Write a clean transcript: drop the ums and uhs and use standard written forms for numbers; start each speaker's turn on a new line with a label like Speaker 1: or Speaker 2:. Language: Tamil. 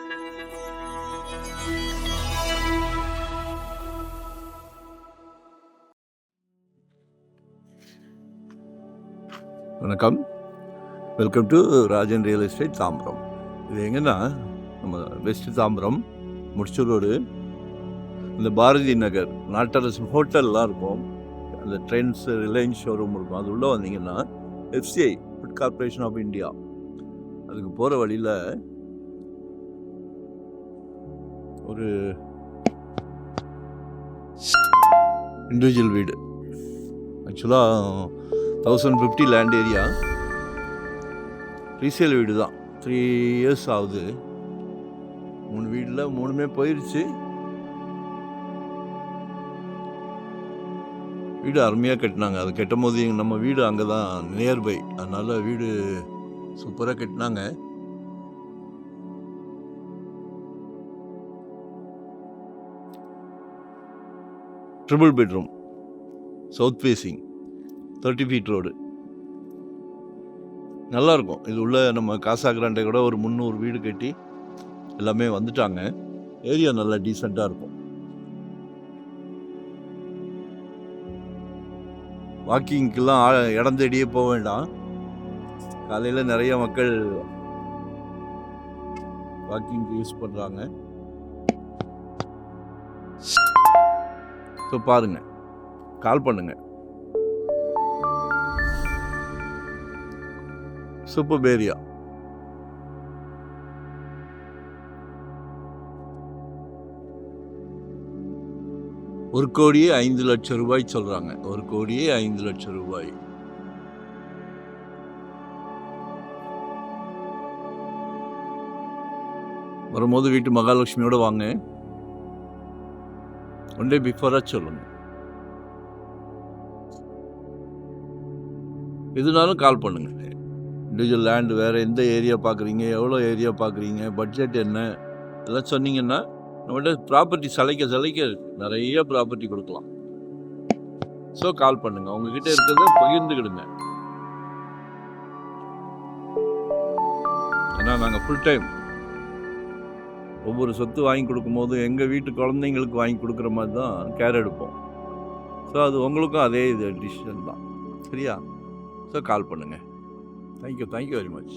Speaker 1: வணக்கம், welcome to Rajan real estate Tambaram. இது எங்கன்னா நம்ம வெஸ்ட் தாம்பரம் முடிச்சூர் ரோடு, இந்த பாரதி நகர் நாட்டரசு ஹோட்டல்லாம் இருக்கும், அந்த ட்ரெண்ட்ஸ் ரிலையன்ஸ் ஷோரூம் இருக்கும், அது உள்ளே வந்தீங்கன்னா FCI food corporation of India அதுக்கு போகிற வழியில் ஒரு இண்டிவிஜுவல் வீடு. ஆக்சுவலாக 1050 லேண்ட் ஏரியா, ரீசேல் வீடு தான். 3 இயர்ஸ் ஆகுது. 3 வீட்டில் 3மே போயிடுச்சு. வீடு அருமையாக கட்டினாங்க. அது கட்டும் போது நம்ம வீடு அங்கே தான் நியர்பை, அதனால் வீடு சூப்பராக கட்டினாங்க. Triple bedroom, south facing, 30 feet road, நல்லாயிருக்கும். இது உள்ள நம்ம காசா கிராண்டை கூட ஒரு 300 வீடு கட்டி எல்லாமே வந்துட்டாங்க. ஏரியா நல்லா டீசெண்டாக இருக்கும். வாக்கிங்க்கெல்லாம் இடம் தேடியே போக வேண்டாம். காலையில் நிறைய மக்கள் வாக்கிங்க்கு யூஸ் பண்ணுறாங்க. ஸோ பாருங்கள், கால் பண்ணுங்கள். Super area. ஒரு கோடியே 5 லட்சம் ரூபாய் சொல்றாங்க. 1 கோடியே 5 லட்சம் ரூபாய். வரும்போது வீட்டு மகாலட்சுமியோட வாங்க. ஒன் டே பிஃபோரா சொல்லுங்க. எதுனாலும் கால் பண்ணுங்க. இண்டிவிஜுவல் லேண்ட், வேறு எந்த ஏரியா பார்க்குறீங்க, எவ்வளோ ஏரியா பார்க்குறீங்க, பட்ஜெட் என்ன, இதெல்லாம் சொன்னீங்கன்னா நம்மகிட்ட ப்ராப்பர்ட்டி சளைக்க நிறைய ப்ராப்பர்ட்டி கொடுக்கலாம். ஸோ கால் பண்ணுங்க, உங்ககிட்ட இருக்கிறத பகிர்ந்துக்கிடுங்க. ஏன்னா நாங்கள் ஃபுல் டைம் ஒவ்வொரு சொத்து வாங்கி கொடுக்கும்போது எங்கள் வீட்டு குழந்தைங்களுக்கு வாங்கி கொடுக்குற மாதிரி தான் கேர் எடுப்போம். ஸோ அது உங்களுக்கும் அதே இது டிசிஷன் தான். சரியா? ஸோ கால் பண்ணுங்கள். Thank you very much.